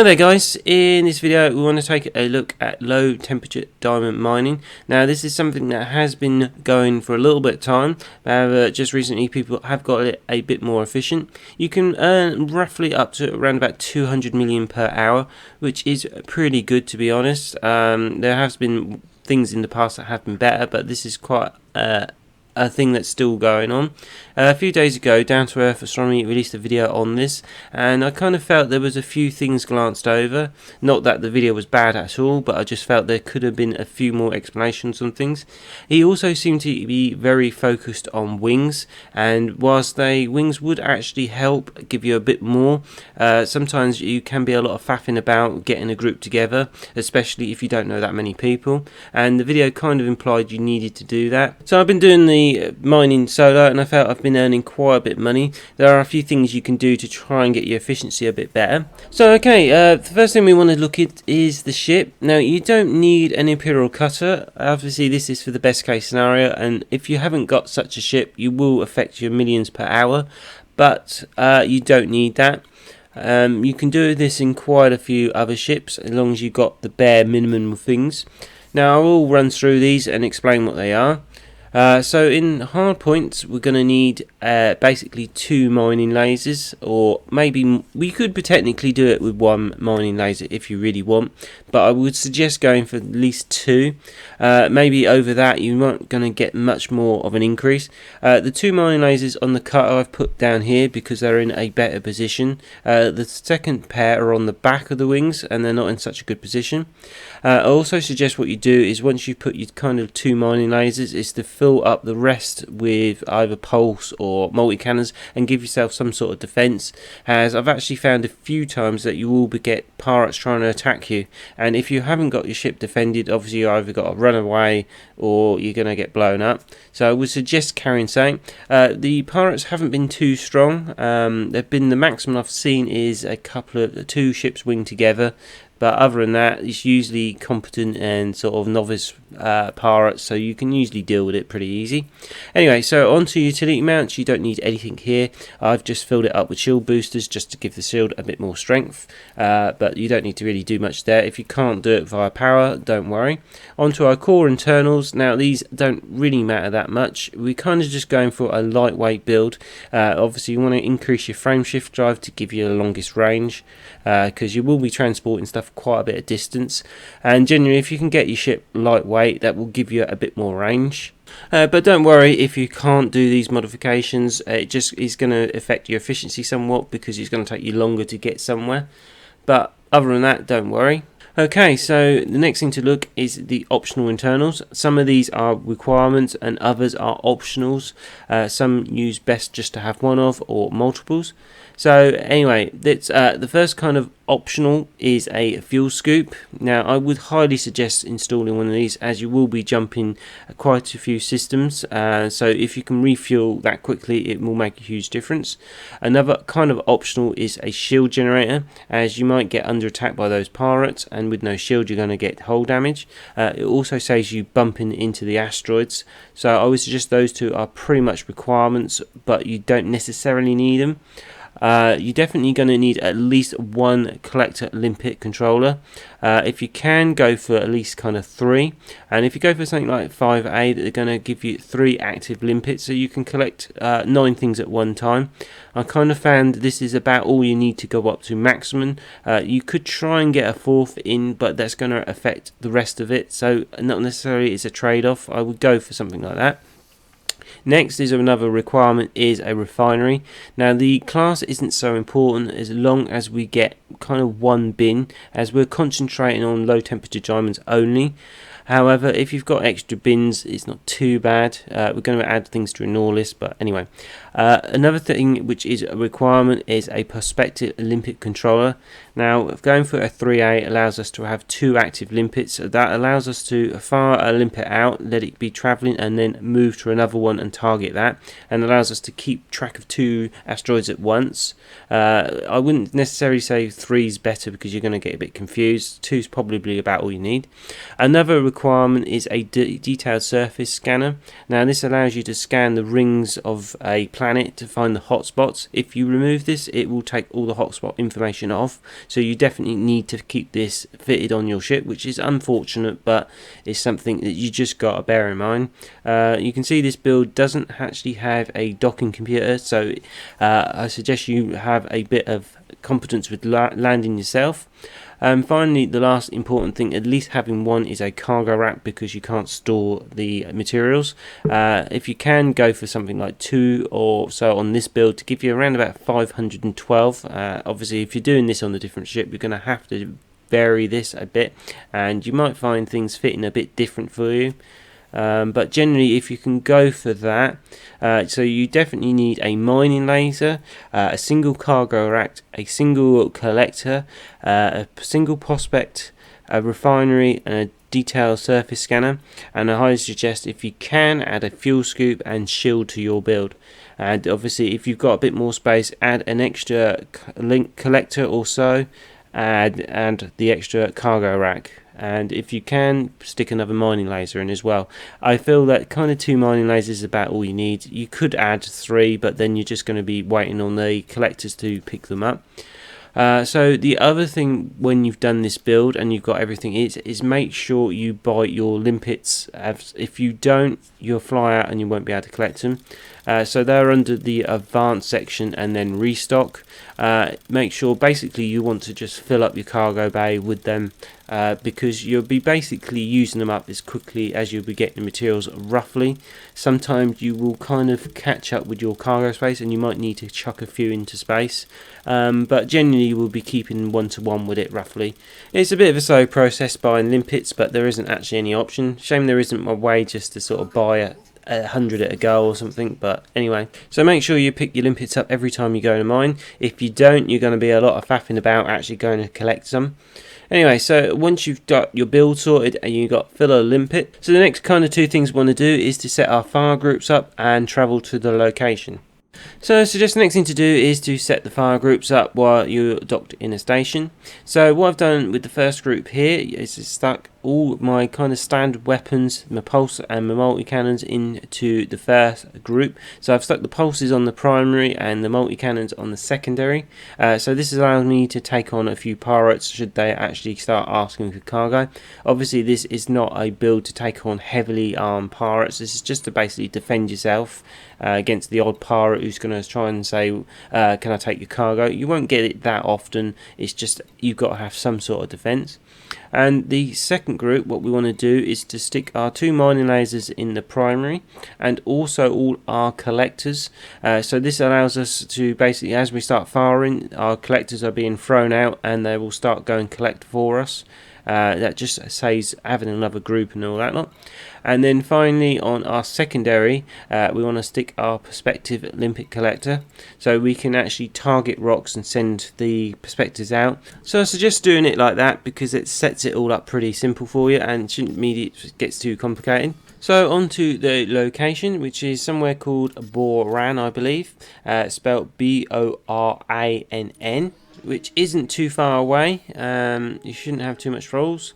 Hi there guys, in this video we want to take a look at low temperature diamond mining. Now this is something that has been going for a little bit of time, but just recently people have got it a bit more efficient. You can earn roughly up to around about 200 million per hour, which is pretty good to be honest. There has been things in the past that have been better, but this is quite a thing that's still going on. A few days ago, Down to Earth Astronomy released a video on this, and I kind of felt there was a few things glanced over. Not that the video was bad at all, but I just felt there could have been a few more explanations on things. He also seemed to be very focused on wings, and whilst wings would actually help give you a bit more, sometimes you can be a lot of faffing about getting a group together, especially if you don't know that many people, and the video kind of implied you needed to do that. So I've been doing the mining solo, and I felt I've been earning quite a bit of money. There are a few things you can do to try and get your efficiency a bit better. So okay, the first thing we want to look at is the ship. Now you don't need an Imperial Cutter. Obviously this is for the best case scenario, and if you haven't got such a ship you will affect your millions per hour, but you don't need that. You can do this in quite a few other ships as long as you've got the bare minimum of things. Now I will run through these and explain what they are. So in hard points we're going to need basically 2 mining lasers, or maybe we could technically do it with 1 mining laser if you really want, but I would suggest going for at least 2. Maybe over that you're not going to get much more of an increase. The 2 mining lasers on the cutter I've put down here because they're in a better position. The second pair are on the back of the wings and they're not in such a good position. I also suggest what you do is once you put your kind of 2 mining lasers is to fill up the rest with either pulse or multi-cannons and give yourself some sort of defense, as I've actually found a few times that you will get pirates trying to attack you, and if you haven't got your ship defended, obviously you either got to run away or you're going to get blown up. So I would suggest carrying something. The pirates haven't been too strong. They've been, the maximum I've seen is a couple of 2 ships winged together. But other than that, it's usually competent and sort of novice pirates, so you can usually deal with it pretty easy. Anyway, so onto utility mounts. You don't need anything here. I've just filled it up with shield boosters just to give the shield a bit more strength, but you don't need to really do much there. If you can't do it via power, don't worry. Onto our core internals. Now these don't really matter that much. We're kind of just going for a lightweight build. Obviously you want to increase your frame shift drive to give you the longest range, because you will be transporting stuff quite a bit of distance, and generally if you can get your ship lightweight that will give you a bit more range. But don't worry if you can't do these modifications. It just is going to affect your efficiency somewhat because it's going to take you longer to get somewhere, but other than that don't worry. Okay, so the next thing to look is the optional internals. Some of these are requirements and others are optionals. Some use best just to have one of, or multiples. So anyway, that's the first kind of optional is a fuel scoop. Now I would highly suggest installing one of these, as you will be jumping quite a few systems, so if you can refuel that quickly it will make a huge difference. Another kind of optional is a shield generator, as you might get under attack by those pirates, and with no shield you're going to get hull damage. It also saves you bumping into the asteroids, so I would suggest those 2 are pretty much requirements, but you don't necessarily need them. You're definitely going to need at least 1 collector limpet controller. If you can, go for at least kind of 3, and if you go for something like 5A, they're going to give you 3 active limpets, so you can collect 9 things at one time. I kind of found this is about all you need to go up to maximum. You could try and get a 4th in, but that's going to affect the rest of it, so not necessarily it's a trade-off. I would go for something like that. Next is another requirement is a refinery. Now the class isn't so important as long as we get kind of 1 bin, as we're concentrating on low temperature diamonds only. However, if you've got extra bins, it's not too bad. We're going to add things to a ignore list, but anyway. Another thing which is a requirement is a perspective limpet controller. Now, going for a 3A allows us to have 2 active limpets. That allows us to fire a limpet out, let it be travelling, and then move to another one and target that, and allows us to keep track of 2 asteroids at once. I wouldn't necessarily say 3 is better because you're going to get a bit confused. 2 is probably about all you need. Another requirement is a detailed surface scanner. Now this allows you to scan the rings of a planet planet to find the hotspots. If you remove this, it will take all the hotspot information off, so you definitely need to keep this fitted on your ship, which is unfortunate, but it's something that you just got to bear in mind. You can see this build doesn't actually have a docking computer, so I suggest you have a bit of competence with landing yourself. Finally, the last important thing, at least having one, is a cargo rack, because you can't store the materials. If you can, go for something like 2 or so on this build to give you around about 512. Obviously, if you're doing this on a different ship, you're going to have to vary this a bit, and you might find things fitting a bit different for you. But generally, if you can go for that, so you definitely need a mining laser, a single cargo rack, a single collector, a single prospect, a refinery, and a detailed surface scanner. And I highly suggest, if you can, add a fuel scoop and shield to your build. And obviously, if you've got a bit more space, add an extra link collector or so, and the extra cargo rack. And if you can, stick another mining laser in as well. I feel that kind of 2 mining lasers is about all you need. You could add 3, but then you're just going to be waiting on the collectors to pick them up. So the other thing when you've done this build and you've got everything is make sure you buy your limpets. If you don't, you'll fly out and you won't be able to collect them. So they're under the advanced section and then restock. Make sure basically you want to just fill up your cargo bay with them, because you'll be basically using them up as quickly as you'll be getting the materials roughly. Sometimes you will kind of catch up with your cargo space and you might need to chuck a few into space, but generally you will be keeping 1-to-1 with it roughly. It's a bit of a slow process buying limpets, but there isn't actually any option. Shame there isn't a way just to sort of buy 100 at a go or something, but anyway. So make sure you pick your limpets up every time you go to mine. If you don't, you're going to be a lot of faffing about actually going to collect some. Anyway, so once you've got your build sorted and you've got filler limpet, so the next kind of 2 things we want to do is to set our fire groups up and travel to the location. So I suggest the next thing to do is to set the fire groups up while you're docked in a station. So what I've done with the first group here is to stuck all my kind of standard weapons, my pulse and my multi-cannons, into the first group. So I've stuck the pulses on the primary and the multi-cannons on the secondary. So this allows me to take on a few pirates should they actually start asking for cargo. Obviously this is not a build to take on heavily armed pirates. This is just to basically defend yourself against the odd pirate who's going to try and say, can I take your cargo? You won't get it that often. It's just you've got to have some sort of defense. And the second group, what we want to do is to stick our 2 mining lasers in the primary and also all our collectors. So this allows us to basically, as we start firing, our collectors are being thrown out and they will start going collect for us. That just saves having another group and all that lot. And then finally on our secondary, we want to stick our perspective limpet collector, so we can actually target rocks and send the perspectives out. So I suggest doing it like that because it sets it all up pretty simple for you and shouldn't mean it gets too complicated. So on to the location, which is somewhere called Borann, I believe, spelled Borann, which isn't too far away. You shouldn't have too much troubles.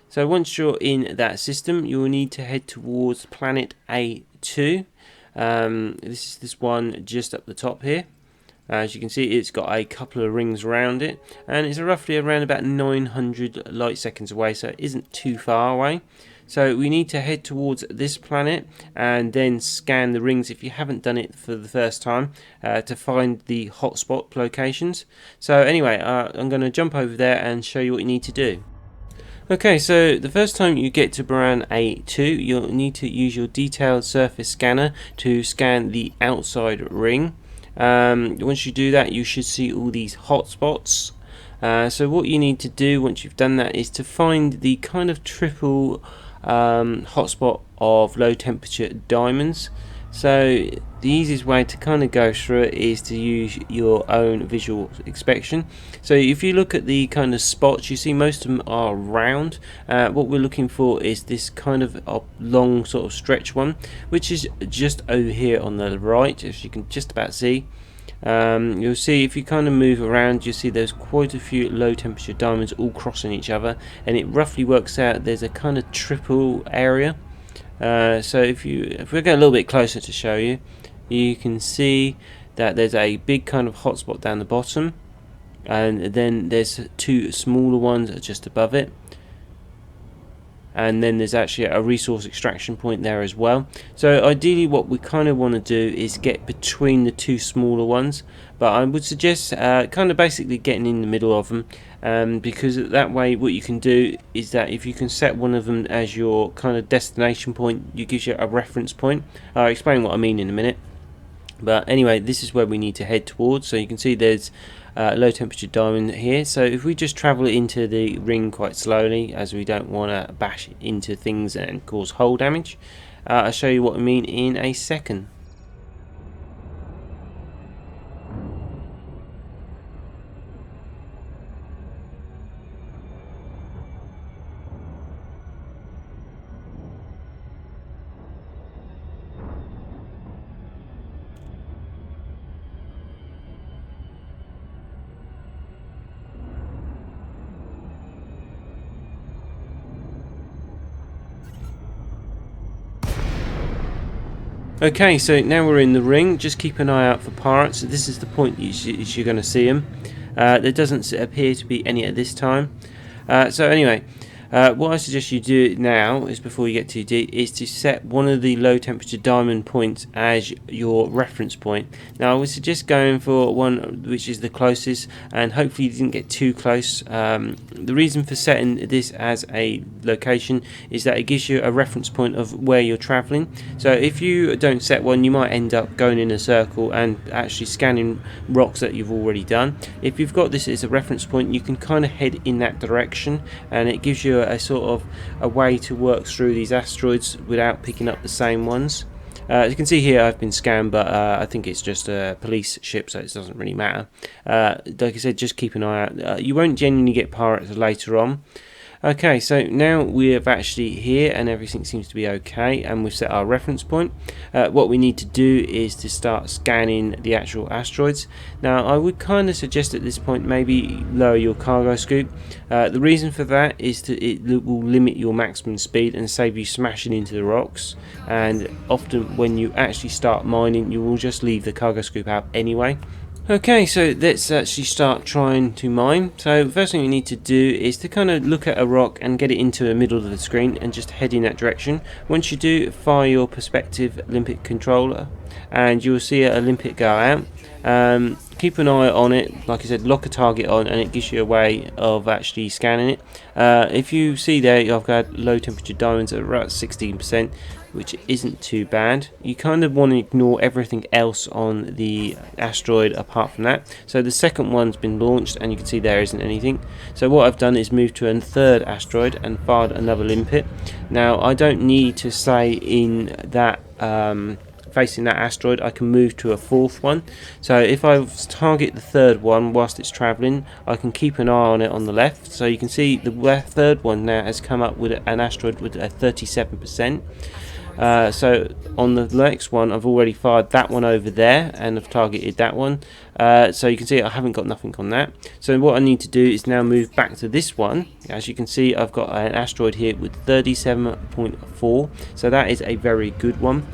So once you're in that system, you will need to head towards planet A2. This is this one just up the top here. As you can see, it's got a couple of rings around it, and it's roughly around about 900 light seconds away, so it isn't too far away. So we need to head towards this planet and then scan the rings, if you haven't done it for the first time, to find the hotspot locations. So anyway, I'm going to jump over there and show you what you need to do. Okay, so the first time you get to Borann A2, you'll need to use your detailed surface scanner to scan the outside ring. Once you do that, you should see all these hotspots. So what you need to do once you've done that is to find the kind of triple hotspot of low temperature diamonds. So the easiest way to kind of go through it is to use your own visual inspection. So if you look at the kind of spots, you see most of them are round. What we're looking for is this kind of long sort of stretch one, which is just over here on the right, as you can just about see. You'll see if you kind of move around, you'll see there's quite a few low temperature diamonds all crossing each other, and it roughly works out there's a kind of triple area. So if we go a little bit closer to show you, you can see that there's a big kind of hotspot down the bottom, and then there's two smaller ones just above it, and then there's actually a resource extraction point there as well. So ideally what we kind of want to do is get between the two smaller ones, but I would suggest kind of basically getting in the middle of them, because that way what you can do is that if you can set one of them as your kind of destination point, it gives you a reference point. I'll explain what I mean in a minute. But anyway, this is where we need to head towards. So you can see there's low temperature diamond here. So if we just travel into the ring quite slowly, as we don't want to bash into things and cause hull damage, I'll show you what I mean in a second. Okay, so now we're in the ring. Just keep an eye out for pirates. This is the point you're going to see them. There doesn't appear to be any at this time. So anyway, what I suggest you do now is, before you get too deep, is to set one of the low temperature diamond points as your reference point. Now I would suggest going for one which is the closest, and hopefully you didn't get too close. The reason for setting this as a location is that it gives you a reference point of where you're traveling. So if you don't set one, you might end up going in a circle and actually scanning rocks that you've already done. If you've got this as a reference point, you can kind of head in that direction, and it gives you a sort of a way to work through these asteroids without picking up the same ones. As you can see here, I've been scanned, but I think it's just a police ship, so it doesn't really matter. Like I said, just keep an eye out. You won't genuinely get pirates later on. Okay, so now we're actually here and everything seems to be okay, and we've set our reference point. What we need to do is to start scanning the actual asteroids. Now I would kind of suggest at this point maybe lower your cargo scoop. The reason for that is that it will limit your maximum speed and save you smashing into the rocks, and often when you actually start mining you will just leave the cargo scoop out anyway. Okay, so let's actually start trying to mine. So first thing you need to do is to kind of look at a rock and get it into the middle of the screen and just head in that direction. Once you do, fire your perspective limpet controller and you'll see a limpet go out. Keep an eye on it, like I said, lock a target on and it gives you a way of actually scanning it. If you see there, I've got low temperature diamonds at about 16%, which isn't too bad. You kind of want to ignore everything else on the asteroid apart from that. So the second one's been launched and you can see there isn't anything. So what I've done is moved to a third asteroid and fired another limpet. Now I don't need to stay in that facing that asteroid, I can move to a fourth one. So if I target the third one whilst it's travelling, I can keep an eye on it on the left. So you can see the third one now has come up with an asteroid with a 37%. So on the next one I've already fired that one over there and I've targeted that one, so you can see I haven't got nothing on that. So what I need to do is now move back to this one. As you can see, I've got an asteroid here with 37.4, so that is a very good one.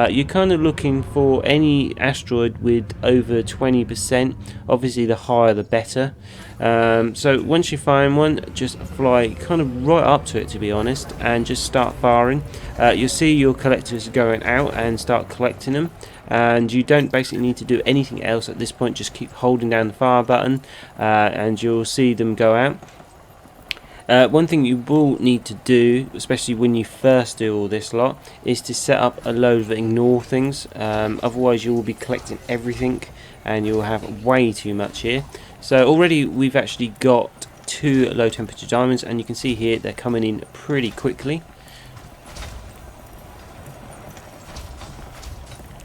You're kind of looking for any asteroid with over 20%. Obviously the higher the better. So once you find one, just fly kind of right up to it, to be honest, and just start firing. You'll see your collectors going out and start collecting them, and you don't basically need to do anything else at this point. Just keep holding down the fire button and you'll see them go out. One thing you will need to do, especially when you first do all this lot, is to set up a load of ignore things. Otherwise you will be collecting everything and you'll have way too much here. So already we've actually got 2 low temperature diamonds, and you can see here they're coming in pretty quickly.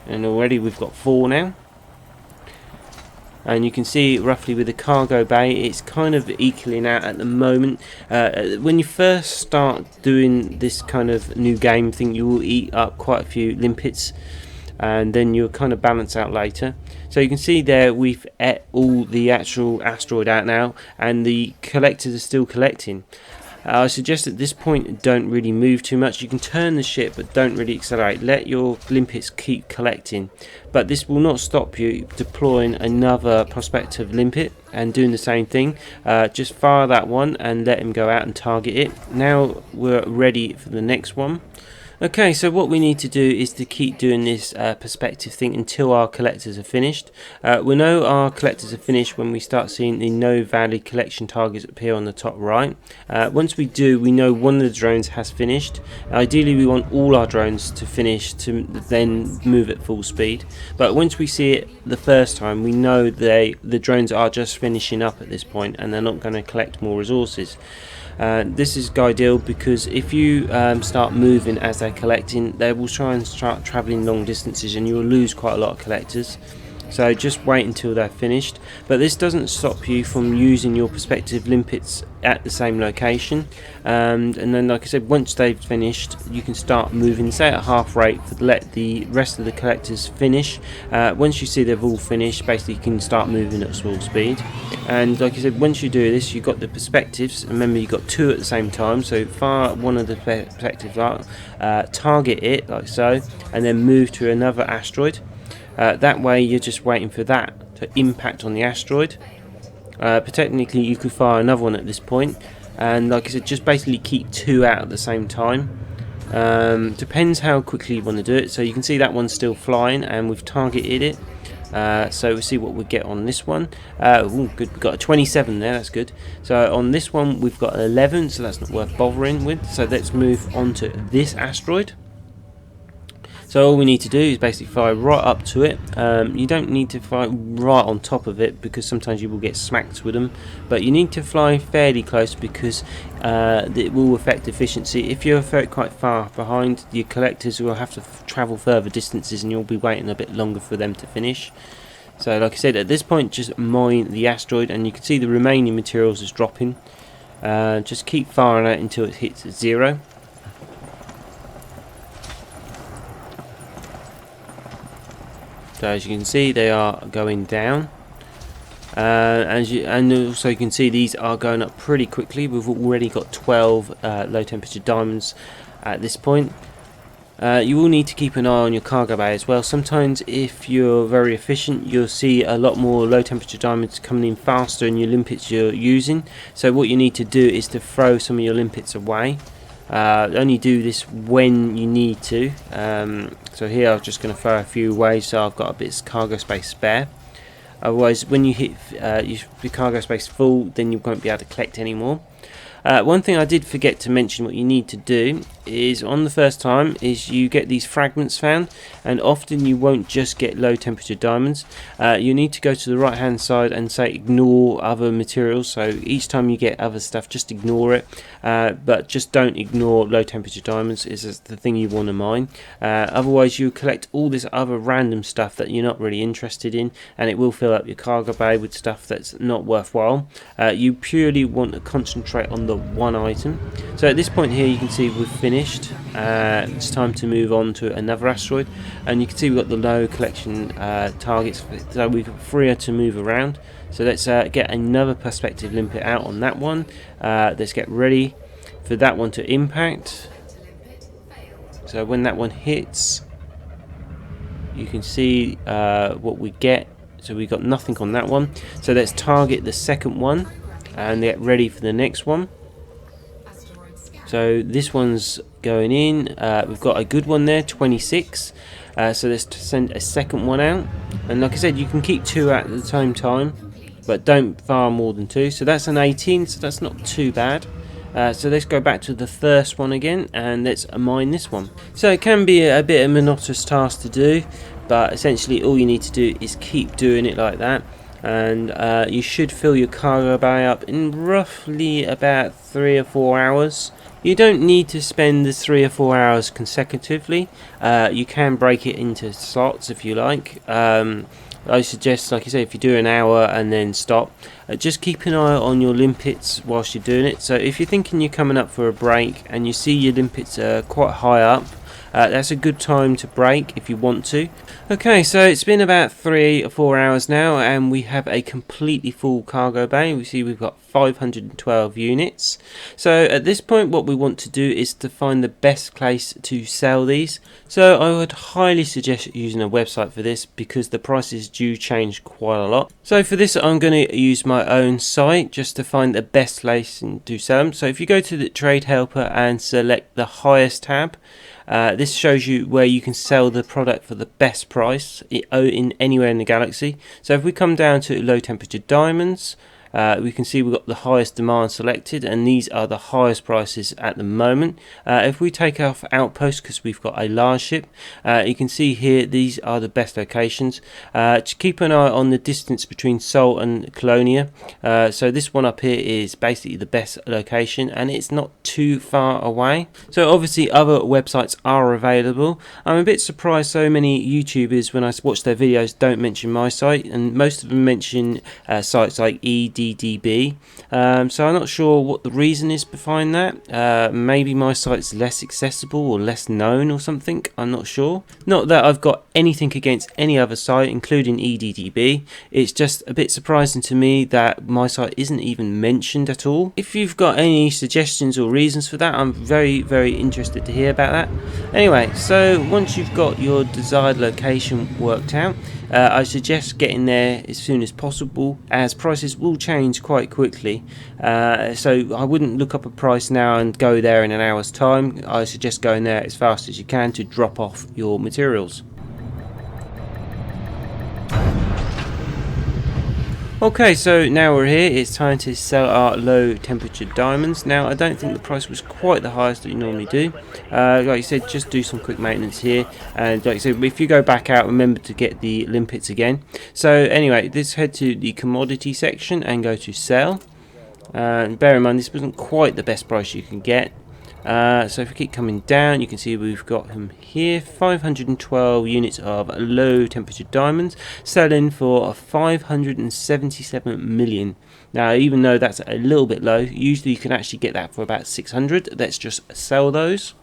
And already we've got 4 now. And you can see roughly with the cargo bay it's kind of equaling out at the moment. When you first start doing this kind of new game thing, you will eat up quite a few limpets and then you'll kind of balance out later. So you can see there we've ate all the actual asteroid out now and the collectors are still collecting. I suggest at this point don't really move too much. You can turn the ship, but don't really accelerate. Let your limpets keep collecting, but this will not stop you deploying another prospective limpet and doing the same thing. Just fire that one and let him go out and target it. Now we're ready for the next one. Okay, so what we need to do is to keep doing this perspective thing until our collectors are finished. We know our collectors are finished when we start seeing the no valid collection targets appear on the top right. Once we do, we know one of the drones has finished. Ideally we want all our drones to finish to then move at full speed, but once we see it the first time, we know the drones are just finishing up at this point and they're not going to collect more resources. This is ideal because if you start moving as they're collecting, they will try and start travelling long distances and you'll lose quite a lot of collectors. So just wait until they're finished, but this doesn't stop you from using your prospective limpets at the same location, and then like I said, once they've finished you can start moving, say at half rate, to let the rest of the collectors finish. Once you see they've all finished, basically you can start moving at full speed. And like I said, once you do this, you've got the perspectives. Remember, you've got two at the same time, so fire one of the perspectives out, target it like so, and then move to another asteroid. That way you're just waiting for that to impact on the asteroid. But technically you could fire another one at this point, and like I said, just basically keep two out at the same time. Depends how quickly you want to do it. So you can see that one's still flying and we've targeted it. So we'll see what we get on this one. Ooh, good, we've got a 27 there, that's good. So on this one we've got 11, so that's not worth bothering with. So let's move on to this asteroid. So all we need to do is basically fly right up to it. You don't need to fly right on top of it because sometimes you will get smacked with them, but you need to fly fairly close because it will affect efficiency. If you're quite far behind, your collectors will have to travel further distances and you'll be waiting a bit longer for them to finish. So like I said, at this point just mine the asteroid and you can see the remaining materials is dropping. Just keep firing it until it hits 0. So as you can see, they are going down, and also you can see these are going up pretty quickly. We've already got 12 low temperature diamonds at this point. You will need to keep an eye on your cargo bay as well. Sometimes if you're very efficient, you'll see a lot more low temperature diamonds coming in faster in your limpets you're using. So what you need to do is to throw some of your limpets away. Only do this when you need to. So here I'm just going to throw a few away so I've got a bit of cargo space spare. Otherwise when you hit your cargo space full, then you won't be able to collect anymore. One thing I did forget to mention, what you need to do is on the first time is you get these fragments found, and often you won't just get low temperature diamonds. You need to go to the right hand side and say ignore other materials. So each time you get other stuff, just ignore it, but just don't ignore low temperature diamonds. Is the thing you want to mine. Otherwise you collect all this other random stuff that you're not really interested in, and it will fill up your cargo bay with stuff that's not worthwhile. You purely want to concentrate on the one item. So at this point here you can see we've finished. It's time to move on to another asteroid, and you can see we've got the low collection targets, so we've got freer to move around. So let's get another perspective limpet out on that one. Let's get ready for that one to impact. So when that one hits, you can see what we get. So we got nothing on that one. So let's target the second one and get ready for the next one. So this one's going in. We've got a good one there, 26. So let's send a second one out. And like I said, you can keep two at the same time, but don't fire more than two. So that's an 18, so that's not too bad. So let's go back to the first one again and let's mine this one. So it can be a bit of a monotonous task to do, but essentially all you need to do is keep doing it like that. And you should fill your cargo bay up in roughly about 3 or 4 hours. You don't need to spend the 3 or 4 hours consecutively. You can break it into slots if you like. I suggest, like I say, if you do an hour and then stop, just keep an eye on your limpets whilst you're doing it. So if you're thinking you're coming up for a break and you see your limpets are quite high up, that's a good time to break if you want to. Okay, so it's been about 3 or 4 hours now, and we have a completely full cargo bay. We see we've got 512 units. So at this point, what we want to do is to find the best place to sell these. So I would highly suggest using a website for this, because the prices do change quite a lot. So for this, I'm going to use my own site just to find the best place to sell them. So if you go to the Trade Helper and select the highest tab, this shows you where you can sell the product for the best price in anywhere in the galaxy. So if we come down to low temperature diamonds, we can see we've got the highest demand selected, and these are the highest prices at the moment. If we take off outpost, because we've got a large ship, you can see here these are the best locations. To keep an eye on the distance between Sol and Colonia. So this one up here is basically the best location, and it's not too far away. So obviously other websites are available. I'm a bit surprised so many YouTubers, when I watch their videos, don't mention my site, and most of them mention sites like EDDB. So I'm not sure what the reason is behind that. Maybe my site's less accessible or less known or something. I'm not sure. Not that I've got anything against any other site, including EDDB. It's just a bit surprising to me that my site isn't even mentioned at all. If you've got any suggestions or reasons for that, I'm very, very interested to hear about that. Anyway, so once you've got your desired location worked out, I suggest getting there as soon as possible, as prices will change quite quickly. So I wouldn't look up a price now and go there in an hour's time. I suggest going there as fast as you can to drop off your materials. Okay, so now we're here, it's time to sell our low temperature diamonds. Now I don't think the price was quite the highest that you normally do. Like I said, just do some quick maintenance here, and like I said, if you go back out, remember to get the limpets again. So anyway, let's head to the commodity section and go to sell. Bear in mind, this wasn't quite the best price you can get. So if we keep coming down, you can see we've got them here, 512 units of low temperature diamonds, selling for 577 million. Now, even though that's a little bit low, usually you can actually get that for about 600. Let's just sell those.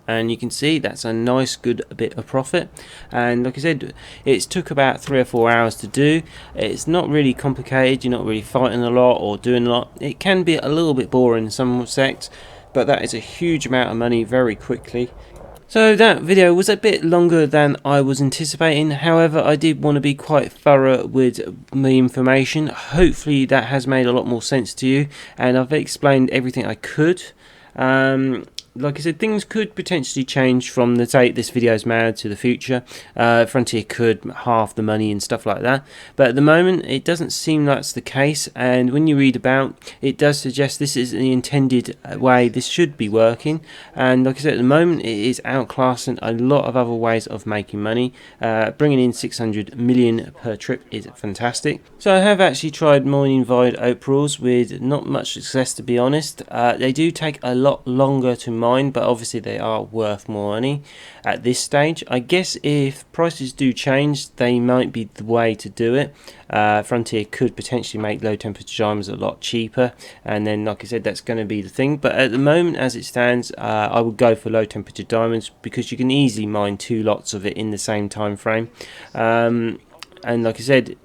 And you can see that's a nice good bit of profit. And like I said, it took about 3 or 4 hours to do. It's not really complicated, you're not really fighting a lot or doing a lot. It can be a little bit boring in some respects, but that is a huge amount of money very quickly. So that video was a bit longer than I was anticipating. However, I did want to be quite thorough with the information. Hopefully that has made a lot more sense to you, and I've explained everything I could. Like I said, things could potentially change from the date this video is made to the future. Frontier could halve the money and stuff like that, but at the moment it doesn't seem that's the case, and when you read about, it does suggest this is the intended way this should be working. And like I said, at the moment it is outclassing a lot of other ways of making money. Bringing in 600 million per trip is fantastic. So I have actually tried mining void opals with not much success, to be honest. They do take a lot longer to mine, but obviously they are worth more money at this stage. I guess if prices do change, they might be the way to do it. Frontier could potentially make low temperature diamonds a lot cheaper, and then like I said, that's going to be the thing. But at the moment, as it stands, I would go for low temperature diamonds, because you can easily mine 2 lots of it in the same time frame. And like I said,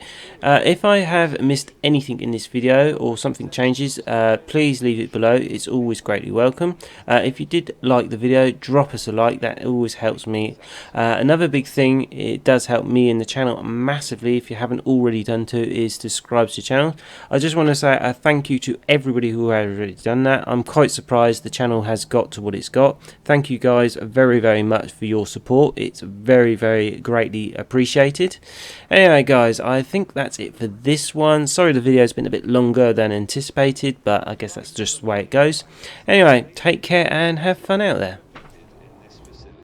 if I have missed anything in this video or something changes, please leave it below. It's always greatly welcome. If you did like the video, drop us a like. That always helps me. Another big thing, it does help me and the channel massively, if you haven't already done so, is to subscribe to the channel. I just want to say a thank you to everybody who has already done that. I'm quite surprised the channel has got to what it's got. Thank you guys very, very much for your support. It's very, very greatly appreciated. Anyway guys, I think that's it for this one. Sorry the video's been a bit longer than anticipated, but I guess that's just the way it goes. Anyway, take care and have fun out there.